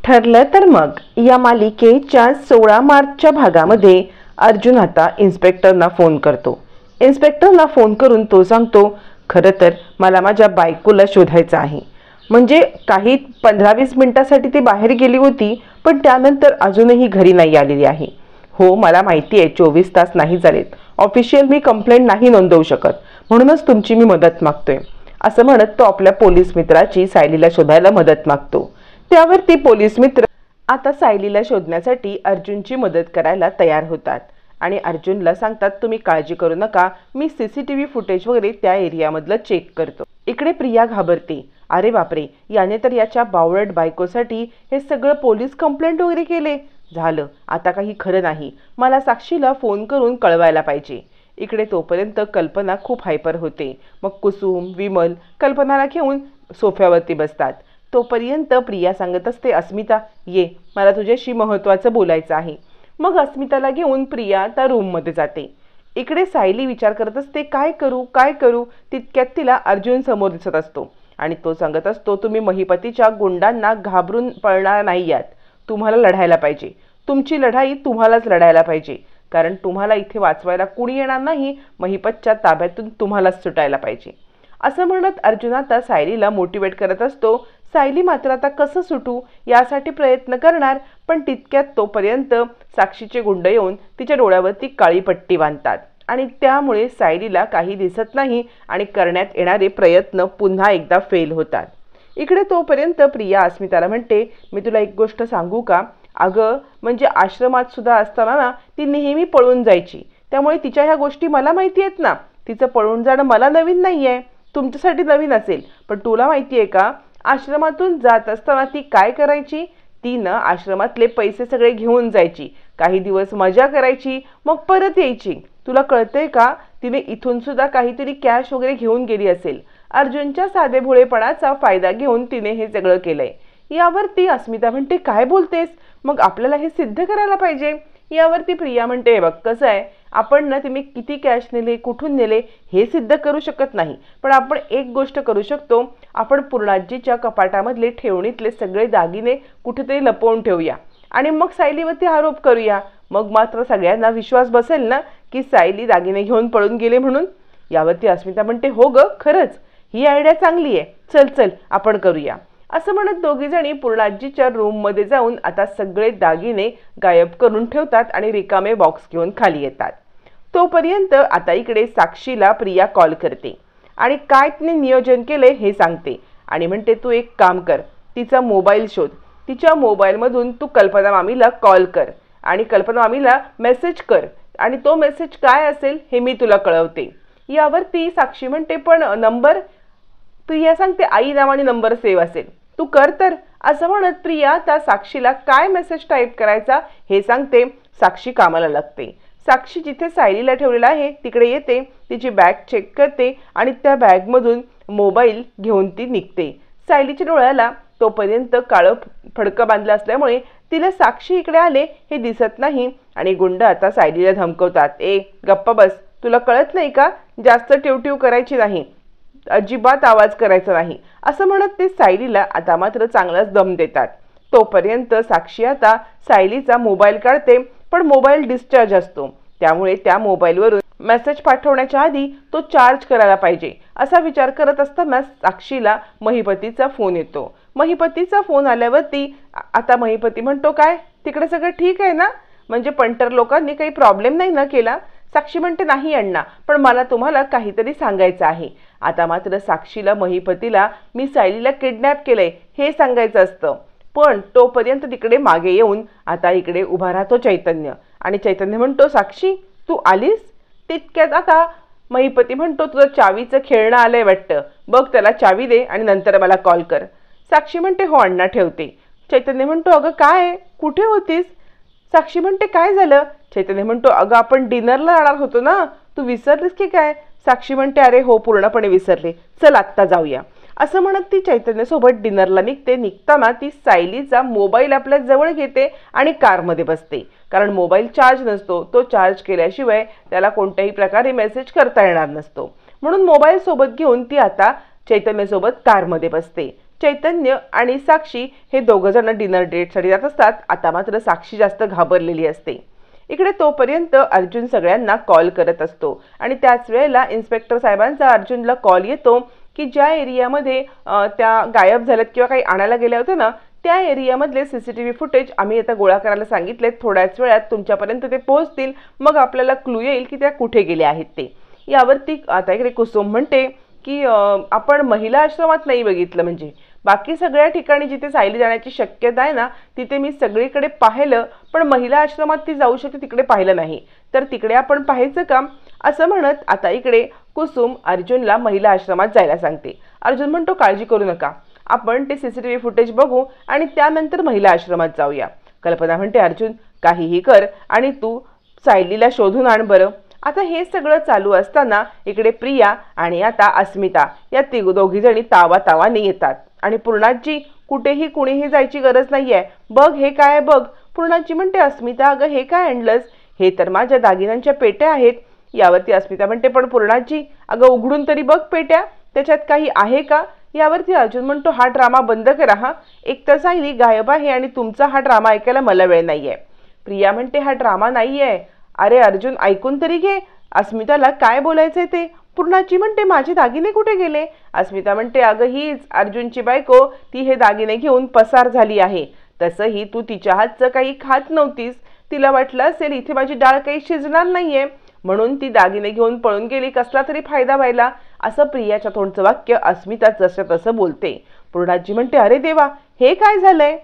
ठरलं तर मग या मालिकेच्या 16 मार्चच्या भागामध्ये अर्जुन आता इन्स्पेक्टरना फोन करतो। इन्स्पेक्टरना फोन करून तो सांगतो, खरं तर मला माझ्या बायकोला शोधायचं आहे। म्हणजे काही 15-20 मिनिटांसाठी ती बाहेर गेली होती, पण त्यानंतर अजूनही घरी नाही आलेली आहे। हो, मला माहिती आहे 24 तास नाही झालेत, ऑफिशियल मी कंप्लेंट नाही नोंदवू शकत, म्हणूनच तुमची मी मदत मागतोय, असं म्हणत तो आपल्या पोलीस मित्राची सायलीला शोधायला मदत मागतो। त्यावर ती पोलीस मित्र आता सायलीला शोधण्यासाठी अर्जुनची मदत करायला तयार होतात आणि अर्जुनला सांगतात, तुम्ही काळजी करू नका, मी सीसीटीव्ही फुटेज वगैरे त्या एरियामधलं चेक करतो। इकडे प्रिया घाबरते, अरे बापरे, याने तर याच्या बावळट बायकोसाठी हे सगळं पोलीस कंप्लेंट वगैरे केले, झालं आता काही खरं नाही, मला साक्षीला फोन करून कळवायला पाहिजे। इकडे तोपर्यंत कल्पना खूप हायपर होते। मग कुसुम, विमल कल्पनाला घेऊन सोफ्यावरती बसतात। तोपर्यंत प्रिया सांगत असते, अस्मिता ये, मला तुझ्याशी महत्त्वाचं बोलायचं आहे। मग अस्मिताला घेऊन प्रिया त्या रूममध्ये जाते। इकडे सायली विचार करत असते, काय करू। तितक्यात तिला अर्जुन समोर दिसत असतो आणि तो सांगत असतो, तुम्ही महिपतीच्या गुंडांना घाबरून पळणार नाही आहात, तुम्हाला लढायला पाहिजे, तुमची लढाई तुम्हालाच लढायला पाहिजे, कारण तुम्हाला इथे वाचवायला कुणी येणार नाही, महिपतच्या ताब्यातून तुम्हालाच सुटायला पाहिजे, असं म्हणत अर्जुन आता सायलीला मोटिवेट करत असतो। सायली मात्र आता कसं सुटू यासाठी प्रयत्न करणार, पण तितक्यात तोपर्यंत साक्षीचे गुंड येऊन तिच्या डोळ्यावरती काळी पट्टी बांधतात आणि त्यामुळे सायलीला काही दिसत नाही आणि करण्यात येणारे प्रयत्न पुन्हा एकदा फेल होतात। इकडे तोपर्यंत प्रिया अस्मिताला म्हणते, मी तुला एक गोष्ट सांगू का, अगं म्हणजे आश्रमात सुद्धा असताना ना ती नेहमी पळून जायची, त्यामुळे तिच्या ह्या गोष्टी मला माहिती आहेत ना, तिचं पळून जाणं मला नवीन नाही आहे, तुमच्यासाठी नवीन असेल, पण तुला माहिती आहे का, आश्रमातून जात असताना ती काय करायची, ती ना आश्रमातले पैसे सगळे घेऊन जायची, काही दिवस मजा करायची, मग परत यायची, तुला कळतंय का, तिने इथून सुद्धा काहीतरी कॅश वगैरे घेऊन गेली असेल। अर्जुनच्या साधेभोळेपणाचा फायदा घेऊन तिने हे सगळं केलंय। यावरती अस्मिता म्हणते, काय बोलतेस, मग आपल्याला हे सिद्ध करायला पाहिजे। यावरती प्रिया म्हणते, हे बघ कसं आहे, आपण ना तुम्ही किती कॅश नेले, कुठून नेले हे सिद्ध करू शकत नाही, पण आपण एक गोष्ट करू शकतो, आपण पूर्णाजीच्या कपाटामधले ठेवणीतले सगळे दागिने कुठेतरी लपवून ठेवूया आणि मग सायलीवरती आरोप करूया, मग मात्र सगळ्यांना विश्वास बसेल ना की सायली दागिने घेऊन पळून गेले म्हणून। यावरती अस्मिता म्हणते, हो ग, खरंच ही आयडिया चांगली आहे, चल आपण करूया, असं म्हणत दोघी जणी पूर्णाजीच्या रूममध्ये जाऊन आता सगळे दागिने गायब करून ठेवतात आणि रिकामे बॉक्स घेऊन खाली येतात। तोपर्यंत आता इकडे साक्षीला प्रिया कॉल करते आणि काय तिने नियोजन केले हे सांगते आणि म्हणते, तू एक काम कर, तिचा मोबाईल शोध, तिच्या मोबाईलमधून तू कल्पना मामीला कॉल कर आणि कल्पना मामीला मेसेज कर आणि तो मेसेज काय असेल हे मी तुला कळवते। यावरती साक्षी म्हणते, पण नंबर, प्रिया सांगते, आई नावाने नंबर सेव्ह असेल, तू कर तर, असं म्हणत प्रिया त्या साक्षीला काय मेसेज टाईप करायचा हे सांगते। साक्षी कामाला लागते। साक्षी जिथे सायलीला ठेवलेला आहे तिकडे येते, तिची बॅग चेक करते आणि त्या बॅगमधून मोबाईल घेऊन ती निघते। सायलीच्या डोळ्याला तोपर्यंत काळं फडकं बांधलं असल्यामुळे तिला साक्षी इकडे आले हे दिसत नाही आणि गुंड आता सायलीला धमकवतात, ए गप्पा बस, तुला कळत नाही का, जास्त टिवटिव करायची नाही, अजिबात आवाज करायचा नाही, असं म्हणत ते सायलीला आता मात्र चांगलाच दम देतात। तोपर्यंत साक्षी आता सायलीचा मोबाईल काढते, पण मोबाईल डिस्चार्ज असतो, त्यामुळे त्या मोबाईलवरून मेसेज पाठवण्याच्या आधी तो चार्ज करायला पाहिजे, असा विचार करत असताना साक्षीला महिपतीचा फोन येतो। महिपतीचा फोन आल्यावरती आता महिपती म्हणतो, काय तिकडे सगळं ठीक आहे ना, म्हणजे पंटर लोकांनी काही प्रॉब्लेम नाही ना केला। साक्षी म्हणते, नाही अण्णा, पण मला तुम्हाला काहीतरी सांगायचं आहे। आता मात्र साक्षीला महिपतीला मी सायलीला किडनॅप केलंय हे सांगायचं असतं, पण तोपर्यंत तिकडे मागे येऊन आता इकडे उभा राहतो चैतन्य आणि चैतन्य म्हणतो, साक्षी तू आलीस। तितक्यात आता महिपती म्हणतो, तुझं चावीचं खेळणं आलंय वाटतं, बघ त्याला चावी दे आणि नंतर मला कॉल कर। साक्षी म्हणते, हो अण्णा ठेवते। चैतन्य म्हणतो, अगं काय, कुठे होतीस। साक्षी म्हणते, काय झालं। चैतन्य म्हणतो, अगं आपण डिनरला जाणार होतो ना, तू विसरलीस की काय। साक्षी म्हणते, अरे हो पूर्णपणे विसरले, चल आत्ता जाऊया, असं म्हणत ती चैतन्यसोबत डिनरला निघते। निघताना ती सायलीचा मोबाईल आपल्या जवळ घेते आणि कारमध्ये बसते, कारण मोबाईल चार्ज नसतो, तो चार्ज केल्याशिवाय त्याला कोणत्याही प्रकारे मेसेज करता येणार नसतो, म्हणून मोबाईल सोबत घेऊन ती आता चैतन्यसोबत कारमध्ये बसते। चैतन्य आणि साक्षी हे दोघं जण डिनर डेटसाठी जात असतात. आता मात्र साक्षी जास्त घाबरलेली असते. इकडे तोपर्यंत अर्जुन सगळ्यांना कॉल करत असतो आणि त्याच वेळेला इन्स्पेक्टर साहेबांचा अर्जुनला कॉल येतो की ज्या एरियामध्ये त्या गायब झाल्यात किंवा काही आणायला गेल्या होत्या ना, त्या एरियामधले CCTV फुटेज आम्ही आता गोळा करायला सांगितले. थोड्याच वेळात तुमच्यापर्यंत ते पोहोचतील. मग आपल्याला क्लू येईल की त्या कुठे गेल्या आहेत ते. यावरती आता इकडे कुसुम म्हणते की आपण महिला आश्रमात नाही बघितलं, म्हणजे बाकी सगळ्या ठिकाणी जिथे सायली जाण्याची शक्यता आहे ना तिथे मी सगळीकडे पाहिलं, पण महिला आश्रमात ती जाऊ शकते तिकडे पाहिलं नाही, तर तिकडे आपण पाहायचं का? असं म्हणत आता इकडे कुसुम अर्जुनला महिला आश्रमात जायला सांगते. अर्जुन म्हणतो काळजी करू नका, आपण ते CCTV फुटेज बघू आणि त्यानंतर महिला आश्रमात जाऊया. कल्पना म्हणते अर्जुन काहीही कर आणि तू सायलीला शोधून आण बरं. आता हे सगळं चालू असताना इकडे प्रिया आणि आता अस्मिता या दोघी जणी तावातावाने येतात आणि पूर्णाजी कुठेही कुणीही जायची गरज नाहीये, बघ हे काय बघ. पूर्णाजी म्हणते अस्मिता अगं हे काय आणलंस? हे तर माझ्या दागिन्यांच्या पेट्या आहेत. यावरती अस्मिता म्हणते पण पूर्णाजी अगं उघडून तरी बघ पेट्या, त्याच्यात काही आहे का? यावरती अर्जुन म्हणतो हा ड्रामा बंद करा हा, एक तर सायली गायब आहे आणि तुमचा हा ड्रामा ऐकायला मला वेळ नाहीये. प्रिया म्हणते हा ड्रामा नाहीये. अरे अर्जुन ऐकून तरी घे, अस्मिताला काय बोलायचंय ते. पूर्णाजी म्हणते माझे दागिने कुठे गेले? अस्मिता म्हणते अगं हीच अर्जुनची बायको, ती हे दागिने घेऊन पसार झाली आहे. तसंही तू तिच्या हातचं काही खात नव्हतीस, तिला वाटलं असेल इथे माझी डाळ काही शिजणार नाहीये म्हणून ती दागिने घेऊन पळून गेली, कसला तरी फायदा व्हायला. असं प्रियाच्या तोंडचं वाक्य अस्मिता जसं तसं बोलते. पूर्णाजी म्हणते अरे देवा हे काय झालंय?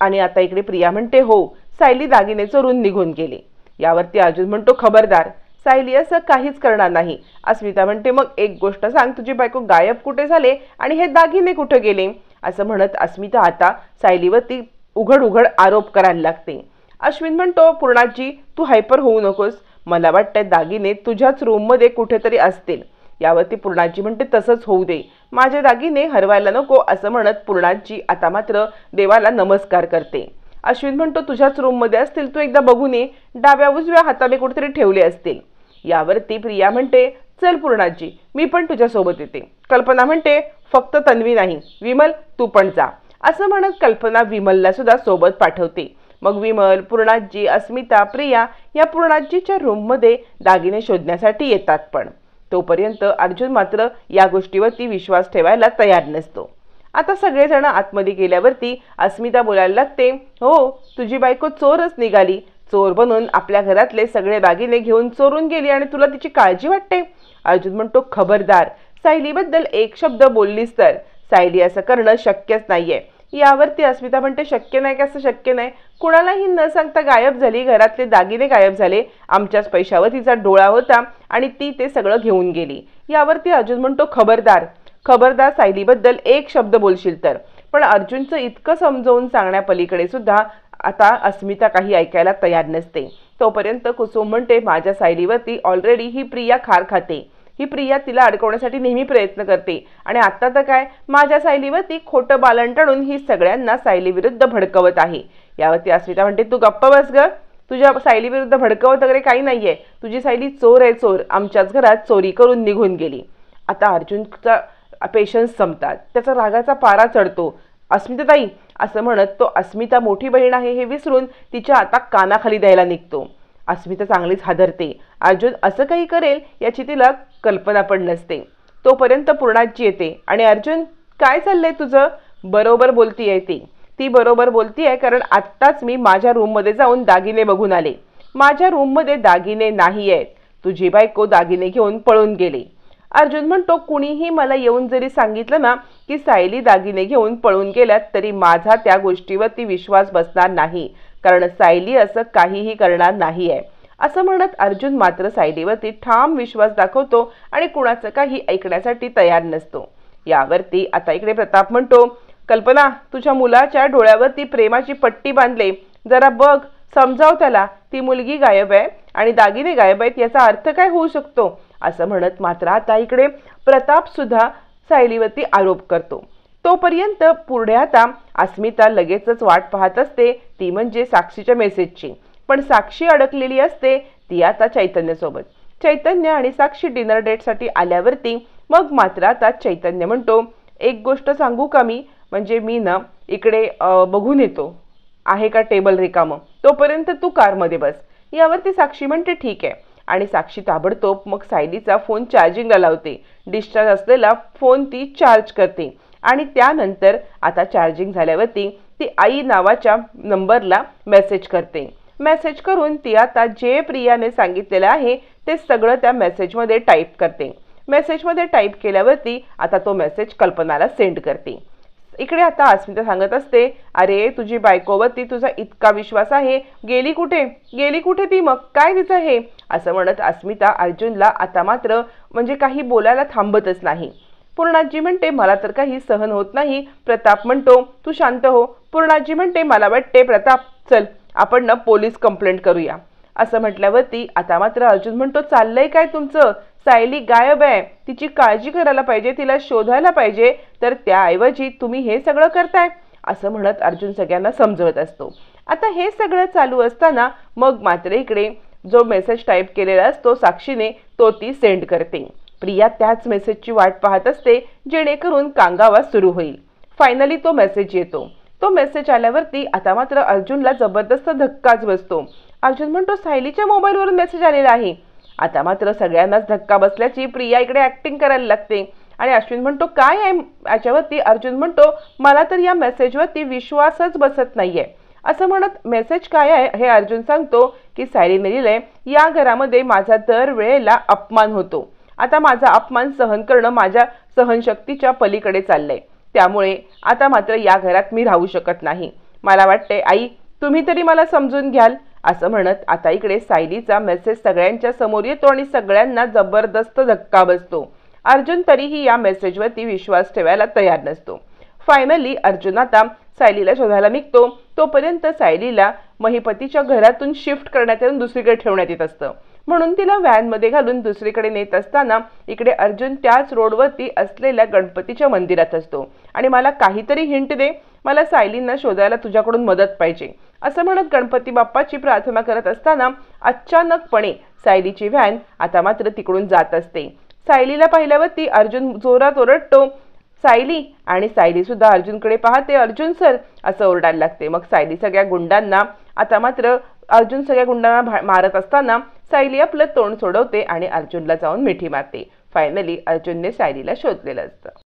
आणि आता इकडे प्रिया म्हणते हो सायली दागिने चोरून निघून गेली. यावरती अर्जुन म्हणतो खबरदार सायली असं काहीच करणार नाही. अस्मिता म्हणते मग एक गोष्ट सांग, तुझी बायको गायब कुठे झाले आणि हे दागिने कुठे गेले? असं म्हणत अस्मिता आता सायलीवरती उघड उघड आरोप करायला लागते. अश्विन म्हणतो पूर्णाजी तू हायपर होऊ नकोस, मला वाटतंय दागिने तुझ्याच रूममध्ये कुठेतरी असतील. यावरती पूर्णाजी म्हणते तसंच होऊ दे, माझे दागिने हरवायला नको. असं म्हणत पूर्णाजी आता मात्र देवाला नमस्कार करते. अश्विन म्हणतो तुझ्याच रूममध्ये असतील, तू एकदा बघून ये, डाव्या उजव्या हाताने कुठेतरी ठेवले असतील. यावरती प्रिया म्हणते चल पूर्णाजी मी पण तुझ्यासोबत येते. कल्पना म्हणते फक्त तन्वी नाही, विमल तू पण जा. असं म्हणत कल्पना विमलला सुद्धा सोबत पाठवते. मग विमल, पूर्णाजी, अस्मिता, प्रिया या पूर्णाजीच्या रूममध्ये दागिने शोधण्यासाठी येतात. पण तोपर्यंत अर्जुन मात्र या गोष्टीवरती विश्वास ठेवायला तयार नसतो. आता सगळेजण आतमध्ये गेल्यावरती अस्मिता बोलायला लागते हो तुझी बायको चोरच निघाली, चोर बनून आपल्या घरातले सगळे दागिने घेऊन चोरून गेली आणि तुला तिची काळजी वाटते. अर्जुन म्हणतो खबरदार सायलीबद्दल एक शब्द बोललीस तर, सायली असं करणं शक्यच नाहीये. यावरती अस्मिता म्हणते शक्य नाही कसं शक्य नाही, कुणालाही न सांगता गायब झाली, घरातले दागिने गायब झाले, आमच्याच पैशावर तिचा डोळा होता आणि ती ते सगळं घेऊन गेली. यावरती अर्जुन म्हणतो खबरदार खबरदार सायलीबद्दल एक शब्द बोलशील तर. पण अर्जुनचं इतकं समजावून सांगण्यापलीकडे सुद्धा आता अस्मिता काही ऐकायला तयार नसते. तोपर्यंत कुसुम म्हणते माझ्या सायलीवरती ऑलरेडी ही प्रिया खार खाते, ही प्रिया तिला अडकवण्यासाठी नेहमी प्रयत्न करते आणि आता तर काय माझ्या सायलीवरती खोटं बालन टाळून ही सगळ्यांना सायली विरुद्ध भडकवत आहे. यावरती अस्मिता म्हणते तू गप्प बस ग, तुझ्या सायली विरुद्ध भडकवत वगैरे काही नाहीये, तुझी सायली चोर आहे चोर, आमच्याच घरात चोरी करून निघून गेली. आता अर्जुनचा पेशन्स संपतात, त्याचा रागाचा पारा चढतो. अस्मिताताई असं म्हणत तो अस्मिता मोठी बहीण आहे हे विसरून तिच्या आता कानाखाली द्यायला निघतो. अस्मिता चांगलीच हादरते. अर्जुन असं काही करेल याची तिला कल्पना पण नसते. तोपर्यंत पूर्णाजी येते आणि अर्जुन काय चाललंय तुझं? बरोबर बोलतीये ती बरोबर बोलतीये, कारण आत्ताच मी माझ्या रूममध्ये जाऊन दागिने बघून आले. माझ्या रूममध्ये दागिने नाही आहेत, तुझी बायको दागिने घेऊन पळून गेली. अर्जुन म्हणतो कुणीही मला येऊन जरी सांगितलं ना की सायली दागिने घेऊन पळून गेल्यात तरी माझा त्या गोष्टीवरती विश्वास बसणार नाही, कारण सायली असं काहीही करणार नाहीये. असं म्हणत अर्जुन मात्र सायलीवरती ठाम विश्वास दाखवतो आणि कुणाचं काही ऐकण्यासाठी तयार नसतो. यावरती आता इकडे प्रताप म्हणतो कल्पना तुझ्या मुलाच्या डोळ्यावरती प्रेमाची पट्टी बांधले, जरा बघ समजाव त्याला, ती मुलगी गायब आहे आणि दागिने गायब आहेत याचा अर्थ काय होऊ शकतो. असं म्हणत मात्र आता इकडे प्रताप सुद्धा सायलीवरती आरोप करतो. तोपर्यंत पुढे आता अस्मिता लगेचच वाट पाहत असते, ती म्हणजे साक्षीच्या मेसेजची. पण साक्षी अडकलेली असते ती आता चैतन्यसोबत. चैतन्य आणि साक्षी डिनर डेटसाठी आल्यावरती मग मात्र आता चैतन्य म्हणतो एक गोष्ट सांगू का मी, म्हणजे मी ना इकडे बघून येतो आहे का टेबल रिकामं, तोपर्यंत तू कारमध्ये बस. यावरती साक्षी म्हणते ठीक आहे. आणि साक्षी ताबडतोब मग सायलीचा फोन चार्जिंगला लावते. डिस्चार्ज असलेला फोन ती चार्ज करते आणि त्यानंतर आता चार्जिंग झाल्यावरती ती आई नावाच्या नंबरला मेसेज करते. मेसेज करून ती आता जे प्रियाने सांगितलेलं आहे ते सगळं त्या मेसेजमध्ये टाईप करते. मेसेजमध्ये टाईप केल्यावरती आता तो मेसेज कल्पनाला सेंड करते. इकडे आता अस्मिता सांगत असते, अरे तुझी बायकोवरती तुझा इतका विश्वास आहे, गेली कुठे ती, मग काय तिचं हे, असं म्हणत अस्मिता अर्जुनला आता मात्र म्हणजे काही बोलायला थांबतच नाही. पूर्णाजी म्हणते मला तर काही सहन होत नाही. प्रताप म्हणतो तू शांत हो. पूर्णाजी म्हणते मला वाटते प्रताप चल आपण ना पोलीस कंप्लेंट करूया. असं म्हटल्यावरती आता मात्र अर्जुन म्हणतो चाललंय काय तुमचं, सायली गायब आहे, तिची काळजी करायला पाहिजे, तिला शोधायला पाहिजे, तर त्याऐवजी तुम्ही हे सगळं करताय, असं म्हणत अर्जुन सगळ्यांना समजवत असतो. आता हे सगळं चालू असताना मग मात्र इकडे जो मेसेज टाईप केलेला असतो साक्षीने तो ती सेंड करते. प्रिया त्याच मेसेजची वाट पाहत असते जेणेकरून कांगावा सुरू होईल. फायनली तो मेसेज येतो. तो मेसेज आल्यावरती आता मात्र अर्जुनला जबरदस्त धक्काच बसतो. अर्जुन म्हणतो सायलीच्या मोबाईलवरून मेसेज आलेला आहे. आता मात्र सगळ्यांनाच धक्का बसल्याची प्रिया इकडे ऍक्टिंग करायला लागते आणि अश्विन म्हणतो काय आहे याच्यावरती. अर्जुन म्हणतो मला तर या मेसेजवरती विश्वासच बसत नाहीये. असं म्हणत मेसेज काय आहे हे अर्जुन सांगतो की सायलीने लिहिलंय या घरामध्ये माझा दर वेळेला अपमान होतो. आता माझा अपमान सहन करणं माझ्या सहनशक्तीच्या पलीकडे चाललंय. त्यामुळे आता मात्र या घरात मी राहू शकत नाही. मला वाटते आई तुम्ही तरी मला समजून घ्याल. असं म्हणत आता इकडे सायलीचा मेसेज सगळ्यांच्या समोर येतो आणि सगळ्यांना जबरदस्त धक्का बसतो. अर्जुन तरीही या मेसेजवरती विश्वास ठेवायला तयार नसतो. फायनली अर्जुन आता सायलीला शोधायला निघतो. तोपर्यंत सायलीला महिपतीच्या घरातून शिफ्ट करण्यात येऊन दुसरीकडे ठेवण्यात येत असतं. म्हणून तिला व्हॅनमध्ये घालून दुसरीकडे नेत असताना इकडे अर्जुन त्याच रोडवरती असलेल्या गणपतीच्या मंदिरात असतो आणि मला काहीतरी हिंट दे, मला सायलींना शोधायला तुझ्याकडून मदत पाहिजे, असं म्हणत गणपती बाप्पाची प्रार्थना करत असताना अचानकपणे सायलीची व्हॅन आता मात्र तिकडून जात असते. सायलीला पाहिल्यावरती अर्जुन जोरात ओरडतो सायली, आणि सायली सुद्धा अर्जुनकडे पाहते. अर्जुन सर असं ओरडायला लागते. मग सायली सगळ्या गुंडांना आता मात्र अर्जुन सगळ्या गुंडांना मारत असताना सायली आपलं तोंड सोडवते आणि अर्जुनला जाऊन मिठी मारते. फायनली अर्जुनने सायलीला शोधलेलं असतं.